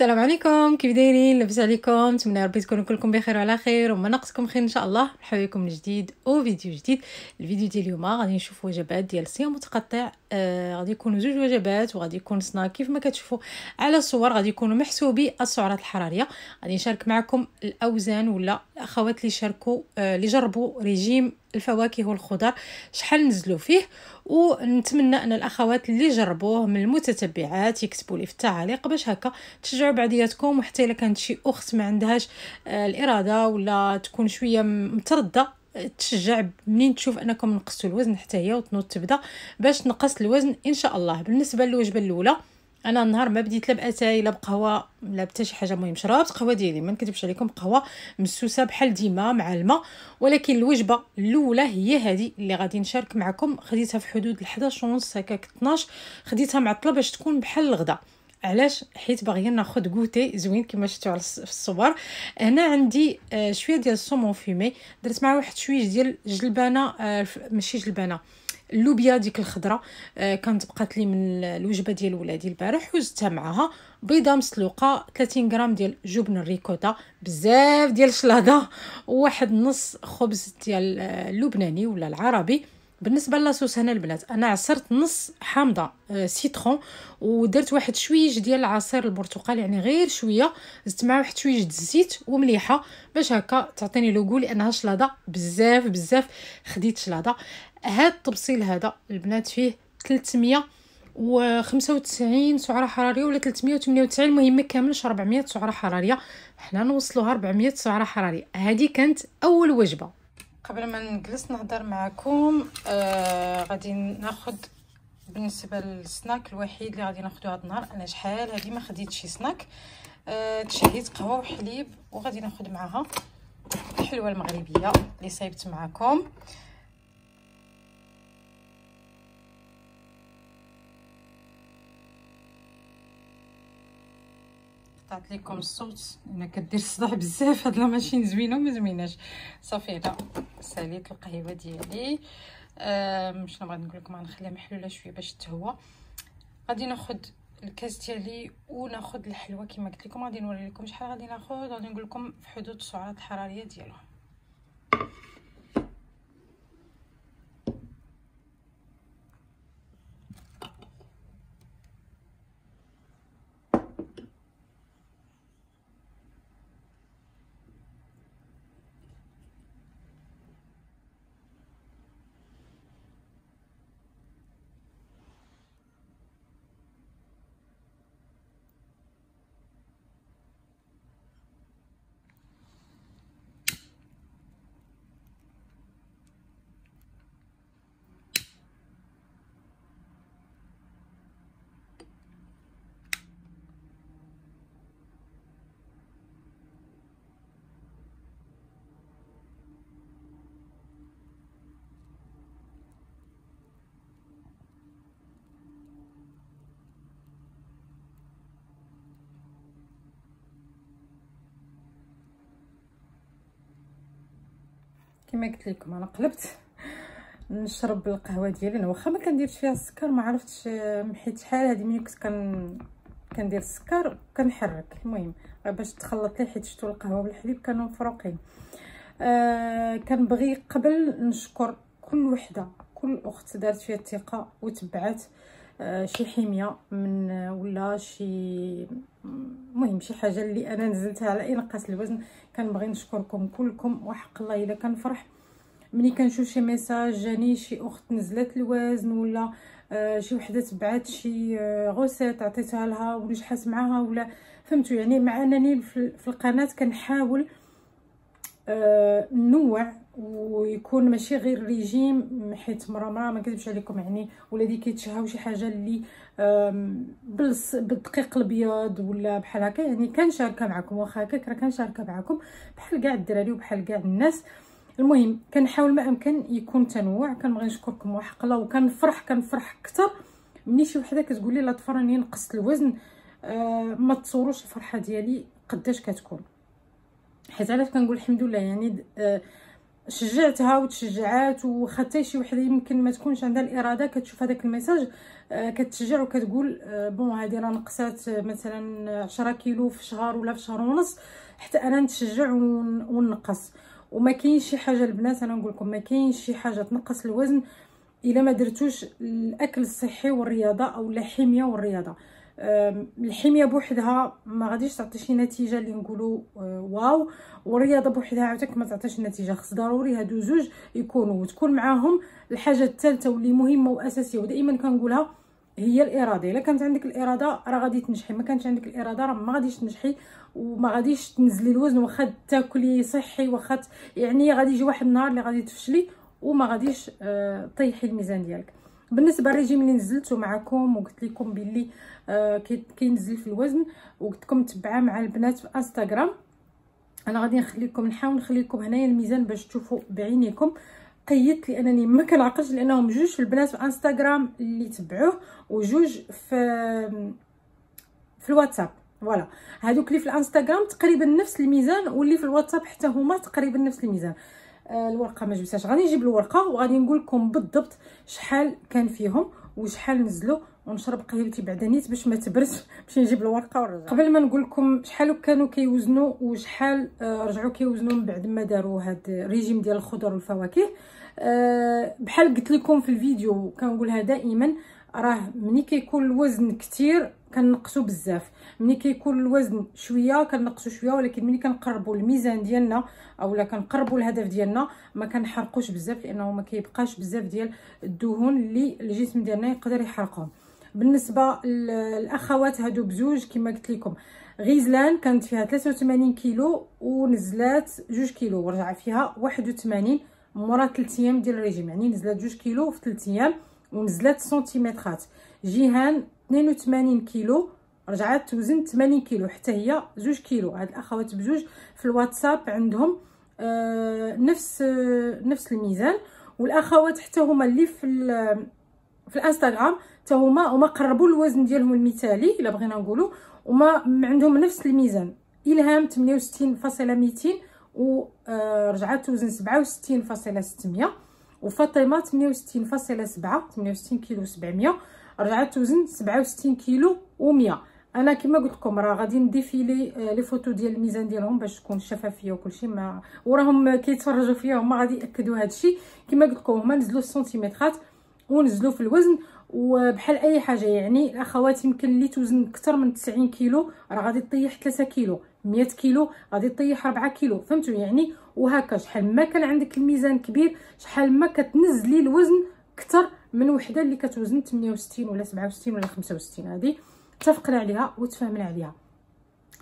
السلام عليكم، كيف دايرين؟ لاباس عليكم؟ نتمنى ربي تكونوا كلكم بخير وعلى خير وما ناقصكم خير ان شاء الله. مرحبا بكم من جديد او فيديو جديد. الفيديو ديال اليوم غادي نشوف وجبات ديال الصيام متقطع. غادي يكونوا زوج وجبات وغادي يكون سناك كيف ما كتشوفوا على الصور. غادي يكونوا محسوبي السعرات الحراريه. غادي نشارك معكم الاوزان ولا الاخوات اللي شاركوا اللي جربوا ريجيم الفواكه والخضر شحال نزلوا فيه، ونتمنى ان الاخوات اللي جربوه من المتتبعات يكتبوا لي في التعاليق باش هكا تشجعوا بعضياتكم. وحتى الا كانت شي اخت ما عندهاش الاراده ولا تكون شويه مترده تشجع منين تشوف انكم نقصتوا الوزن حتى هي وتنوض تبدا باش نقص الوزن ان شاء الله. بالنسبه للوجبه الاولى، انا النهار ما بديت لا باتاي لا بقهوه لا حتى شي حاجه. مهم شربت قهوه ديالي، ما نكذبش عليكم، قهوه مسوسه بحال ديما مع الماء. ولكن الوجبه الاولى هي هذه اللي غادي نشارك معكم. خديتها في حدود 11 ونص هكاك 12، خديتها معطله باش تكون بحال الغدا. علاش؟ حيت باغيه ناخذ غوتي زوين كما شفتوا في الصور. هنا عندي شويه ديال السومون فيمي، درت معاه واحد شويه ديال جلبانه، ماشي جلبانه، اللوبيا ديك الخضره. كانت بقات لي من الوجبه ديال ولادي البارح، وزدتها معها بيضه مسلوقه، 30 غرام ديال جبن الريكوتا، بزاف ديال الشلاضه، وواحد نص خبز ديال اللبناني ولا العربي. بالنسبه لاصوص هنا البنات، انا عصرت نص حامضه سيترون، ودرت واحد شويه ديال عصير البرتقال، يعني غير شويه، زدت معاه واحد شويه الزيت ومليحه باش هكا تعطيني لوغو، لانها شلاضه بزاف بزاف. خديت شلاضه. هاد الطبسيل هذا البنات فيه 395 سعره حراريه ولا 398، المهم ما كاملش 400 سعره حراريه. حنا نوصلوها 400 سعره حراريه. هذه كانت اول وجبه. قبل ما نجلس نهضر معكم غادي ناخذ بالنسبه للسناك الوحيد اللي غادي ناخذه هذا النهار. انا شحال هذه ما خديتش شي سناك. تشهيت قهوه وحليب، وغادي ناخذ معها الحلوه المغربيه اللي صايبت معكم. قطعت لكم الصوت انا كدير الصداع بزاف، هاد لا ماشين زوينه وما زويناش. صافي انا ساليت القهوه ديالي. شنو بغيت نقول لكم، غنخليها محلوله شويه باش تهوى. غادي ناخذ الكاس ديالي وناخذ الحلوه كما قلت لكم. غادي نوري لكم شحال غادي ناخذ، غادي نقول لكم في حدود السعرات الحراريه ديالهم. كما قلت لكم انا قلبت نشرب القهوه ديالي. انا واخا ما كنديرش فيها السكر، ما عرفتش حيت شحال هذه ملي كنت كندير السكر كنحرك. المهم باش تخلط لي، حيت شفتوا القهوه بالحليب كانوا مفروقين. كنبغي قبل نشكر كل وحده، كل اخت دارت فيها الثقه وتبعت شي حميه من ولا شي، مهم شي حاجه اللي انا نزلتها على انقاص الوزن. كنبغي نشكركم كلكم، وحق الله الا كنفرح ملي كنشوف شي ميساج جاني شي اخت نزلت الوزن، ولا شي وحده تبعت شي غوسيت عطيتها لها ونجحت معاها، ولا فهمتوا يعني. مع انني في القناه كنحاول نوع ويكون ماشي غير ريجيم، حيت مره ما نكذبش عليكم يعني ولادي كيتشهاو شي حاجه اللي بالدقيق الابيض ولا بحال هكا، يعني كنشاركها معكم. واخا هكاك راه كنشاركها معكم بحال كاع الدراري وبحال كاع الناس. المهم كنحاول ما امكن يكون تنوع. كنبغي نشكركم وحق الله، وكنفرح اكثر ملي شي وحده كتقول لي لا طفره راني نقصت الوزن. ما تصوروش الفرحه ديالي قداش كتكون، حيت علاش كنقول الحمد لله يعني. شجعتها وتشجعات، وخا شي وحده يمكن ما تكونش عندها الاراده كتشوف هذاك الميساج كتشجع وكتقول بون هذه راه نقصات مثلا 10 كيلو في شهر ولا في شهر ونص، حتى انا نتشجع ونقص. وما كاينش شي حاجه البنات، انا نقول لكم ما كاينش شي حاجه تنقص الوزن الا ما درتوش الاكل الصحي والرياضه او الحميه والرياضه. الحميه بوحدها ما غاديش تعطي شي نتيجه اللي نقولوا واو، والرياضه بوحدها عاوتانك ما تعطيش نتيجه. خص ضروري هادو زوج يكونوا، وتكون معاهم الحاجه الثالثه واللي مهمه واساسيه ودائما كنقولها هي الاراده. الا كانت عندك الاراده راه غادي تنجحي، ما كانش عندك الاراده راه ما غاديش تنجحي وما غاديش تنزلي الوزن. واخا تاكلي صحي، واخا يعني غادي يجي واحد النهار اللي غادي تفشلي وما غاديش طيحي الميزان ديالك. بالنسبه للريجيم اللي نزلته معكم وقلت لكم باللي كينزل في الوزن وقلت لكم تبعاه مع البنات في انستغرام، انا غادي نحاول نخلي لكم هنايا الميزان باش تشوفوا بعينيكم. قيدت لانني ما كنعقلش لانهم جوج في البنات في انستغرام اللي تبعوه وجوج في الواتساب. فوالا هذوك اللي في الانستغرام تقريبا نفس الميزان، واللي في الواتساب حتى هما تقريبا نفس الميزان. الورقه ما جبتهاش، غادي نجيب الورقه وغادي نقول لكم بالضبط شحال كان فيهم وشحال نزلوا. ونشرب قهوتي بعدا نيت باش ما تبرش، باش نجيب الورقه ونرجع. قبل ما نقول لكم شحال كانوا كيوزنوا وشحال رجعوا كيوزنوا من بعد ما داروا هذا الريجيم ديال الخضر والفواكه، بحال قلت لكم في الفيديو كنقولها دائما، راه ملي كيكون الوزن كثير كنقصوا بزاف، ملي كيكون الوزن شويه كنقصوا شويه، ولكن ملي كنقربوا الميزان ديالنا اولا كنقربوا الهدف ديالنا ما كنحرقوش بزاف، لانه ما كيبقاش بزاف ديال الدهون اللي الجسم ديالنا يقدر يحرقهم. بالنسبه للاخوات هادو بزوج كما قلت لكم، غيزلان كانت فيها 83 كيلو ونزلات 2 كيلو ورجع فيها 81 مورا 3 ايام ديال الريجيم، يعني نزلات 2 كيلو في 3 ايام ونزلات سنتيمترات. جيهان 82 كيلو رجعت توزن 80 كيلو حتى هي 2 كيلو. هاد الاخوات بجوج في الواتساب عندهم نفس الميزان، والاخوات حتى هما اللي في الانستغرام حتى هما قربوا الوزن ديالهم المثالي الا بغينا نقولوا، وما عندهم نفس الميزان. الهام 68.200 ورجعت توزن 67.600، وفاطمه 68.7 68 كيلو 700 رجعت توزن 67 كيلو و100. انا كما قلت لكم راه غادي نديفيلي لي فوتو ديال الميزان ديالهم باش تكون شفافيه وكلشي، ما وراهم كيتفرجوا فيا هما غادي ياكدوا هادشي. كما قلت لكم هما نزلوا السنتيمترات ونزلوا في الوزن، وبحال اي حاجه يعني الاخوات يمكن اللي توزن اكثر من 90 كيلو راه غادي تطيح 3 كيلو، 100 كيلو غادي تطيح 4 كيلو، فهمتوا يعني. وهكا شحال ما كان عندك الميزان كبير شحال ما كتنزلي الوزن اكثر من وحده اللي كتوزن 68 ولا 67 ولا 65. هذه اتفقنا عليها وتفاهمنا عليها.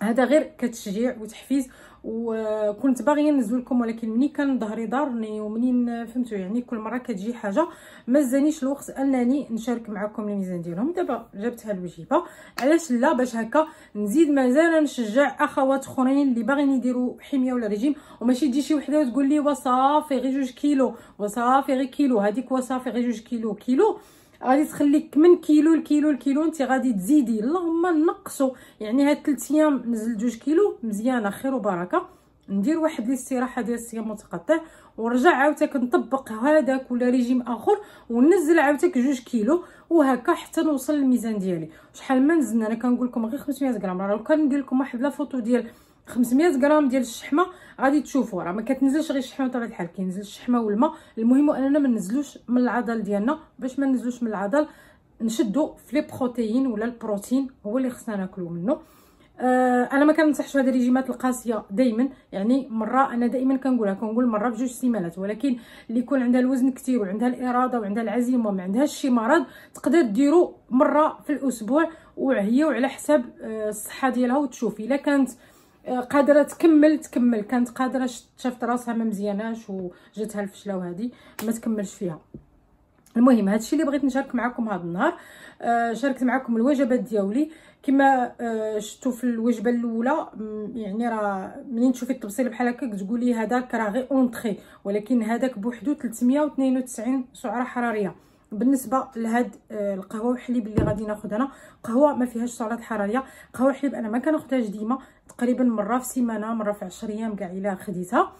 هذا غير كتشجيع وتحفيز، وكنت باغيه ننزل لكم ولكن ملي كان ظهري ضارني ومنين فهمتوا يعني كل مره كتجي حاجه ما زانيش الوقت انني نشارك معكم الميزان ديالهم. دابا جبتها الوجيبه، علاش لا؟ باش هكا نزيد مازال نشجع اخوات اخرين اللي باغيين يديروا حميه ولا ريجيم، وماشي تجي شي وحده وتقول لي وصافي غير 2 كيلو وصافي غير كيلو، هذيك وصافي غير 2 كيلو غادي تخليك من كيلو لكيلو انت غادي تزيدي. اللهم نقصوا يعني هاد 3 ايام نزل 2 كيلو مزيانه خير وبركه، ندير واحد الاستراحه ديال الصيام متقطع ونرجع عاوتانك نطبق هذاك ولا ريجيم اخر وننزل عاوتانك 2 كيلو وهكا حتى نوصل للميزان ديالي. شحال ما نزلنا انا كنقول لكم غير 500 غرام، راه لو كان ندير لكم واحد لا فوتو ديال 500 غرام ديال الشحمه غادي تشوفوا راه ما كتنزلش غير الشحمه بطبيعه الحال، كينزل الشحمه والماء. المهم اننا ما ننزلوش من العضل ديالنا، باش ما ننزلوش من العضل نشدوا في لي بروتين ولا البروتين هو اللي خصنا ناكلوا منه. انا ما كننصحش هذه الريجيمات القاسيه دائما، يعني مره انا دائما كنقول مره بجوج سيمانات، ولكن اللي يكون عندها الوزن كثير وعندها الاراده وعندها العزيمه وما عندهاش شي مرض تقدر ديروا مره في الاسبوع، وهي وعلى حساب الصحه ديالها وتشوفي الا كانت قادره تكمل كانت قادره شافت راسها ما مزياناش وجاتها الفشله وهذه ما تكملش فيها. المهم هادشي اللي بغيت نشارك معكم هذا النهار. شاركت معكم الوجبات ديالي كما شفتوا في الوجبه الاولى، يعني راه منين تشوفي التبصيل بحال هكاك تقولي هذاك راه غير اونطري، ولكن هذاك بوحدو 392 سعره حراريه. بالنسبه لهاد القهوه والحليب اللي غادي ناخذ انا، قهوه ما فيهاش سعرات حراريه، قهوه حليب انا ما كناخذهاش ديما، تقريبا مره في سيمانه مره في 10 ايام كاع الا خديتها.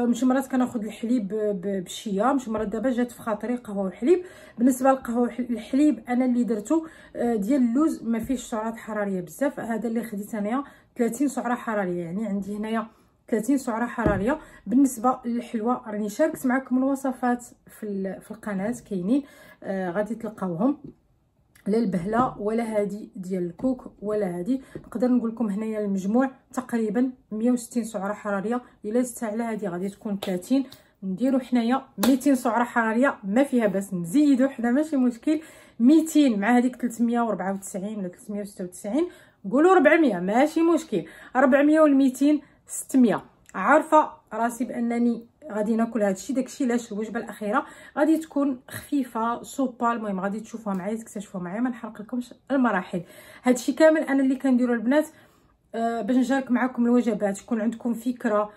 مشي مرات كناخذ الحليب بالشيا، مشي مرات دابا جات في خاطري قهوه وحليب. بالنسبه للقهوه الحليب انا اللي درتو ديال اللوز ما فيهش سعرات حراريه بزاف، هذا اللي خديت انايا 30 سعره حراريه، يعني عندي هنايا 30 سعره حراريه. بالنسبه للحلوى راني شاركت معكم الوصفات في القناه كاينين، غادي تلقاوهم، لا البهله ولا هادي ديال الكوك ولا هادي. نقدر نقول لكم هنايا المجموع تقريبا 160 سعره حراريه، الا زدت على هادي غادي تكون 30، نديرو حنايا 200 سعره حراريه ما فيها باس، نزيدو حنا ماشي مشكل. 200 مع هذيك 394 ولا 396، قولوا 400 ماشي مشكل، 400 وال 200 600. عارفه راسي بانني غادي ناكل هادشي، داكشي علاش الوجبه الاخيره غادي تكون خفيفه سوبا. المهم غادي تشوفوها معايا تكتشفوها معايا، ما نحرق لكمش المراحل. هادشي كامل انا اللي كنديرو البنات باش نشارك معكم الوجبات، تكون عندكم فكره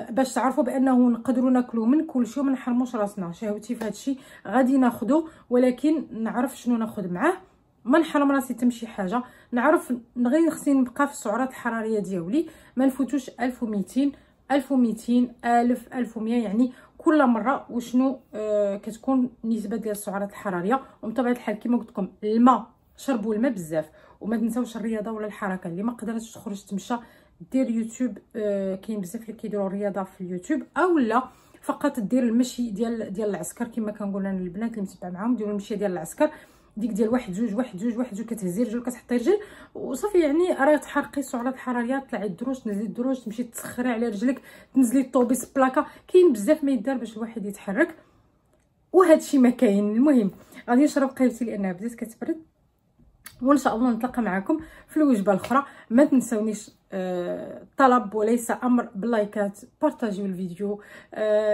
باش تعرفوا بانه نقدروا ناكلوا من كلشي وما نحرموش راسنا. شهوتي في هادشي غادي ناخذو، ولكن نعرف شنو ناخذ معاه، ما نحرم راسي تمشي حاجه، نعرف غير خصني نبقى في السعرات الحراريه ديالي، ما نفوتوش 1200 1200 1000 1100، يعني كل مره وشنو كتكون نسبه ديال السعرات الحراريه. وبطبيعه الحال كما قلت لكم الماء، شربوا الماء بزاف، وما تنساوش الرياضه ولا الحركه. اللي ما قدرتش تخرج تمشى دير يوتيوب، كاين بزاف اللي كيديروا الرياضه في اليوتيوب، او لا فقط دير المشي ديال العسكر كما كنقول انا للبنات اللي متبع معاهم، ديروا المشي ديال العسكر، ديك ديال واحد جوج واحد جوج واحد جوج، كتهزي رجل كتحطي رجل وصافي، يعني راه تحرقي السعرات الحراريه، طلعي الدروج تنزلي الدروج، تمشي تسخري على رجلك، تنزلي الطوبيس بلاكا، كاين بزاف ما يدار باش الواحد يتحرك، وهذا الشيء ما كاين. المهم غادي نشرب قهوتي لانها بدات كتبرد، وان شاء الله نتلاقى معكم في الوجبه الاخرى. ما تنسونيش طلب وليس امر باللايكات، بارطاجيو الفيديو،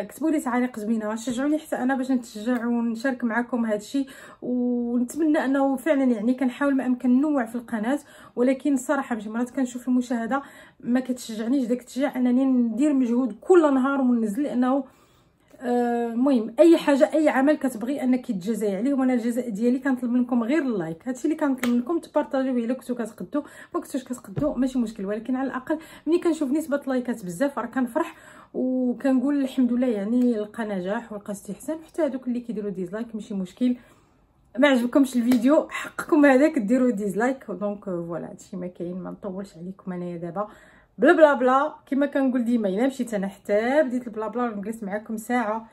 كتبوا لي تعاليق زوينه، شجعوني حتى انا باش نتشجع ونشارك معكم هذا الشيء. ونتمنى انه فعلا يعني كنحاول ما امكن ننوع في القناه، ولكن الصراحه ماشي مرات كنشوف المشاهده ما كتشجعنيش داك التشجيع انني ندير مجهود كل نهار وننزل، لانه المهم اي حاجه اي عمل كتبغي انك تجازي عليه، وانا الجزاء ديالي كنطلب منكم غير اللايك. هادشي اللي كنطلب منكم، تبارطاجيوه الا كنتو كتقدوا، ما كنتوش كتقدوا ماشي مشكل، ولكن على الاقل ملي كنشوف نسبه لايكات بزاف راه كنفرح وكنقول الحمد لله، يعني لقى نجاح ولقى استحسان. حتى هذوك اللي كيديروا ديزلايك ماشي مشكل، ما عجبكمش الفيديو حقكم هذاك ديروا ديزلايك. دونك فوالا هادشي ما كاين، ما نطولش عليكم انايا دابا بلا بلا بلا كما كنقول ديما. الا مشيت انا حتى بديت البلا بلا نجلس معكم ساعه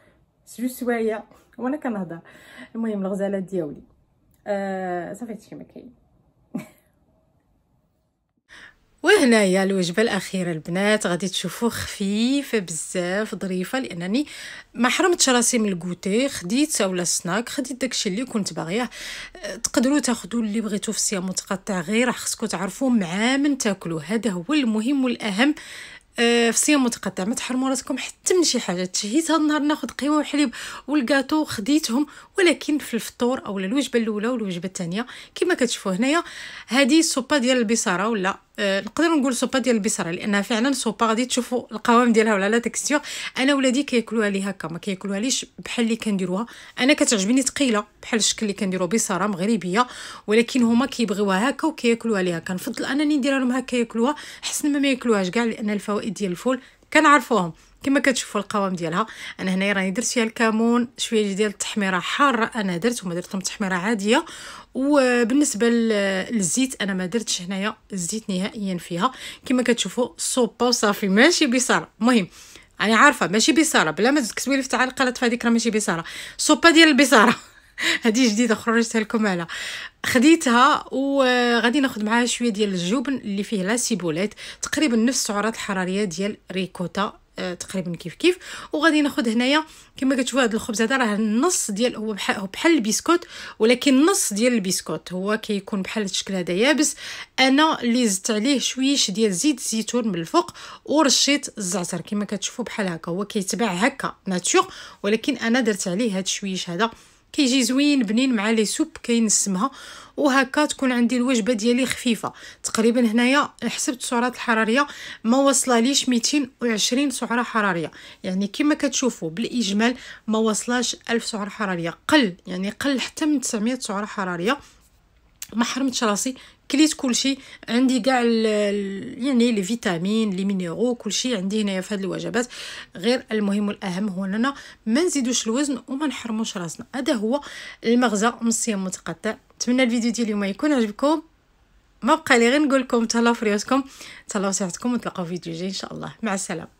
جوج سوايع وانا كنهضر. المهم الغزالات ديالي صافي هادشي ما كاين. وهنايا الوجبه الاخيره البنات غادي تشوفوا خفيفه بزاف ظريفه، لانني ما حرمتش راسي من الكوتي، خديت اولا سناك، خديت داكشي اللي كنت باغيه. تقدروا تاخذوا اللي بغيتو في الصيام متقطع، غير خصكم تعرفوا مع من تاكلوا، هذا هو المهم والاهم في صيام متقطع. ما تحرموا راسكم حتى من شي حاجه. تشهيت هاد النهار ناخذ قهوه وحليب والكاطو خديتهم، ولكن في الفطور او الوجبه الاولى والوجبه الثانيه كما كتشوفوا هنايا هذه السوبه ديال البصاره، ولا نقدر نقول سوبا ديال البصاره، لانها فعلا سوبا. غادي تشوفوا القوام ديالها ولا لا تكستير. انا ولادي كياكلوها لي هكا، ما كياكلوها ليش بحال اللي كنديروها انا، كتعجبني ثقيله بحال الشكل اللي كنديروا بصاره مغربيه، ولكن هما كيبغيوها هكا وكياكلوها ليها. كنفضل انني نديرها لهم هكا ياكلوها احسن ما ياكلوهاش كاع، لان الفوائد ديال الفول كنعرفوهم. كما كتشوفوا القوام ديالها، انا هنايا راني درت فيها الكمون، شويه ديال التحميره حاره انا درت، وما درتهم تحميره عاديه. وبالنسبه للزيت انا ما درتش هنايا الزيت نهائيا فيها. كما كتشوفوا الصوبه وصافي، ماشي بصاره. المهم انا عارفه ماشي بصاره، بلا ما تكتبوا لي في التعليقات في هذيك راه ماشي بصاره، صوبه ديال البصاره. هذه جديده خرجتها لكم على خديتها. وغادي ناخذ معاها شويه ديال الجبن اللي فيه لا سيبوليت، تقريبا نفس السعرات الحراريه ديال ريكوتا تقريبا كيف. وغادي ناخذ هنايا كما كتشوفوا هذا الخبز هذا راه النص ديال هو بحال البسكوت، ولكن نص ديال البسكوت هو كيكون بحال الشكل هذا يابس. انا اللي زدت عليه شويش ديال زيت الزيتون من الفوق ورشيت الزعتر، كما كتشوفوا بحال هكا هو كيتباع هكا ناتور، ولكن انا درت عليه هذا الشويش هذا كيجي زوين بنين مع لي سوب كينسمها. وهكا تكون عندي الوجبه ديالي خفيفه. تقريبا هنايا حسبت السعرات الحراريه ما وصلاليش 220 سعره حراريه، يعني كما كتشوفوا بالاجمال ما وصلاش 1000 سعره حراريه، قل يعني قل حتى من 900 سعره حراريه. ما حرمتش راسي كليت كلشي، عندي كاع يعني لي فيتامين لي مينيرو كلشي عندي هنايا في هذه الوجبات. غير المهم والاهم هو اننا ما نزيدوش الوزن وما نحرموش راسنا. هذا هو المغزى من الصيام المتقطع. نتمنى الفيديو ديال اليوم يكون عجبكم. ما بقى لي غير نقول لكم تهلاو في ريوسكم، تهلاو صحتكم، ونتلاقاو في فيديو جاي ان شاء الله. مع السلامه.